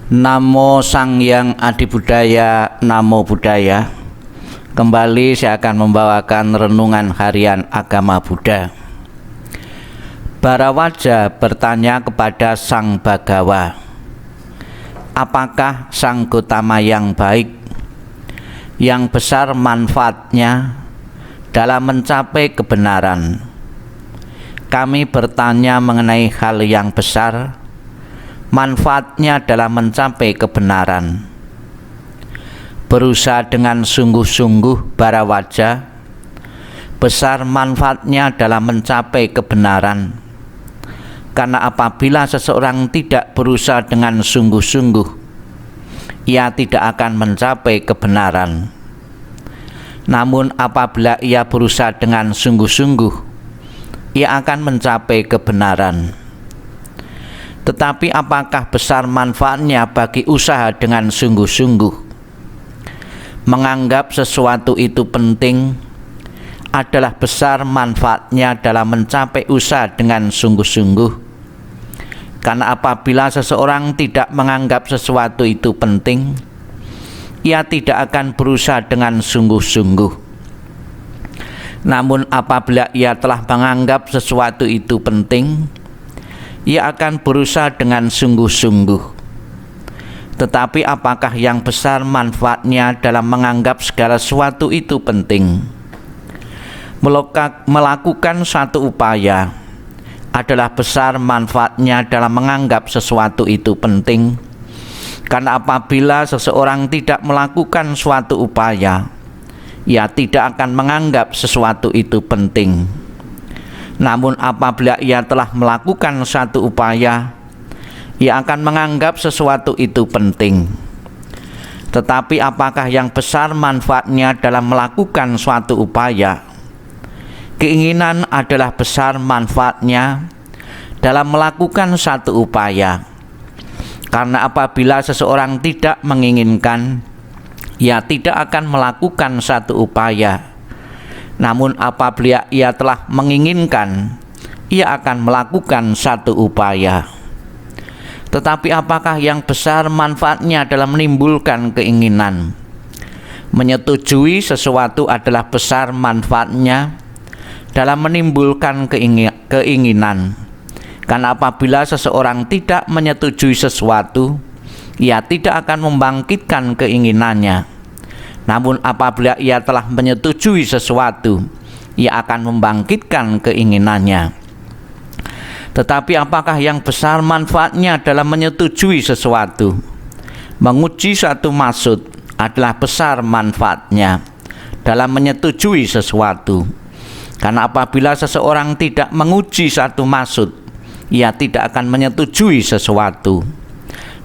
Namo Sang Hyang Adibudaya, Namo Buddhaya. Kembali saya akan membawakan renungan harian agama Buddha. Barawaja bertanya kepada Sang Bhagawa, apakah Sang Gotama yang baik, yang besar manfaatnya dalam mencapai kebenaran? Kami bertanya mengenai hal yang besar, manfaatnya dalam mencapai kebenaran. Berusaha dengan sungguh-sungguh Barawaja, besar manfaatnya dalam mencapai kebenaran. Karena apabila seseorang tidak berusaha dengan sungguh-sungguh, ia tidak akan mencapai kebenaran. Namun apabila ia berusaha dengan sungguh-sungguh, ia akan mencapai kebenaran. Tetapi apakah besar manfaatnya bagi usaha dengan sungguh-sungguh? Menganggap sesuatu itu penting adalah besar manfaatnya dalam mencapai usaha dengan sungguh-sungguh. Karena apabila seseorang tidak menganggap sesuatu itu penting, ia tidak akan berusaha dengan sungguh-sungguh. Namun apabila ia telah menganggap sesuatu itu penting, ia akan berusaha dengan sungguh-sungguh. Tetapi apakah yang besar manfaatnya dalam menganggap segala sesuatu itu penting? Melakukan satu upaya adalah besar manfaatnya dalam menganggap sesuatu itu penting. Karena apabila seseorang tidak melakukan suatu upaya, ia tidak akan menganggap sesuatu itu penting. Namun apabila ia telah melakukan satu upaya, ia akan menganggap sesuatu itu penting. Tetapi apakah yang besar manfaatnya dalam melakukan suatu upaya? Keinginan adalah besar manfaatnya dalam melakukan satu upaya. Karena apabila seseorang tidak menginginkan, ia tidak akan melakukan satu upaya. Namun apabila ia telah menginginkan, ia akan melakukan satu upaya. Tetapi apakah yang besar manfaatnya dalam menimbulkan keinginan? Menyetujui sesuatu adalah besar manfaatnya dalam menimbulkan keinginan. Karena apabila seseorang tidak menyetujui sesuatu, ia tidak akan membangkitkan keinginannya. Namun apabila ia telah menyetujui sesuatu, ia akan membangkitkan keinginannya. Tetapi apakah yang besar manfaatnya dalam menyetujui sesuatu? Menguji satu maksud adalah besar manfaatnya dalam menyetujui sesuatu. Karena apabila seseorang tidak menguji satu maksud, ia tidak akan menyetujui sesuatu.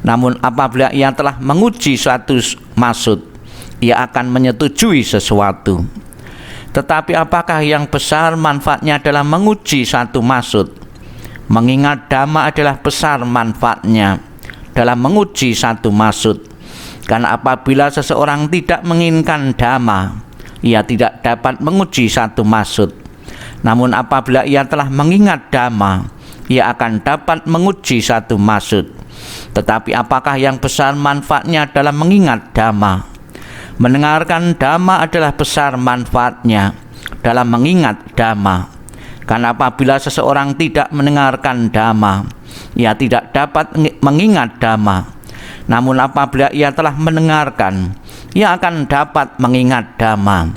Namun apabila ia telah menguji suatu maksud, ia akan menyetujui sesuatu. Tetapi apakah yang besar manfaatnya dalam menguji satu maksud? Mengingat dhamma adalah besar manfaatnya dalam menguji satu maksud. Karena apabila seseorang tidak menginginkan dhamma, ia tidak dapat menguji satu maksud. Namun apabila ia telah mengingat dhamma, ia akan dapat menguji satu maksud. Tetapi apakah yang besar manfaatnya dalam mengingat dhamma? Mendengarkan dhamma adalah besar manfaatnya dalam mengingat dhamma. Karena apabila seseorang tidak mendengarkan dhamma, ia tidak dapat mengingat dhamma. Namun apabila ia telah mendengarkan, ia akan dapat mengingat dhamma.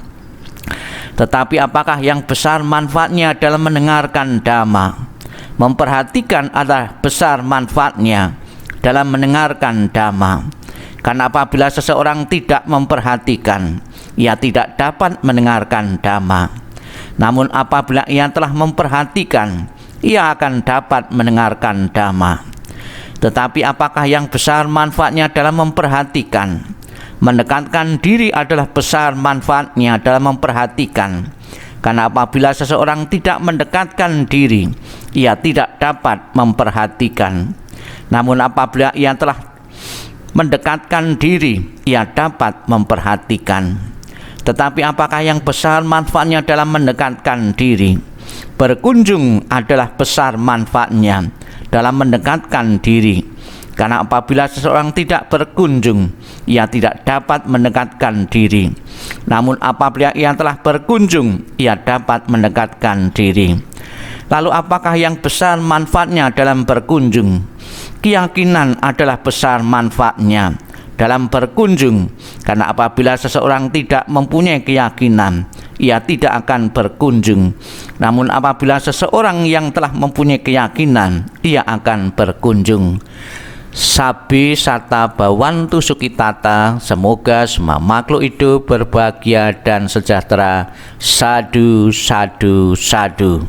Tetapi apakah yang besar manfaatnya dalam mendengarkan dhamma? Memperhatikan adalah besar manfaatnya dalam mendengarkan dhamma. Karena apabila seseorang tidak memperhatikan, ia tidak dapat mendengarkan dhamma. Namun apabila ia telah memperhatikan, ia akan dapat mendengarkan dhamma. Tetapi apakah yang besar manfaatnya dalam memperhatikan? Mendekatkan diri adalah besar manfaatnya dalam memperhatikan. Karena apabila seseorang tidak mendekatkan diri, ia tidak dapat memperhatikan. Namun apabila ia telah mendekatkan diri, ia dapat memperhatikan. Tetapi apakah yang besar manfaatnya dalam mendekatkan diri? Berkunjung adalah besar manfaatnya dalam mendekatkan diri. Karena apabila seseorang tidak berkunjung, ia tidak dapat mendekatkan diri. Namun apabila ia telah berkunjung, ia dapat mendekatkan diri. Lalu apakah yang besar manfaatnya dalam berkunjung? Keyakinan adalah besar manfaatnya dalam berkunjung, karena apabila seseorang tidak mempunyai keyakinan, ia tidak akan berkunjung. Namun apabila seseorang yang telah mempunyai keyakinan, ia akan berkunjung. Sabi Sarta Bawantu Sukitata, semoga semua makhluk hidup berbahagia dan sejahtera. Sadu, sadu, sadu.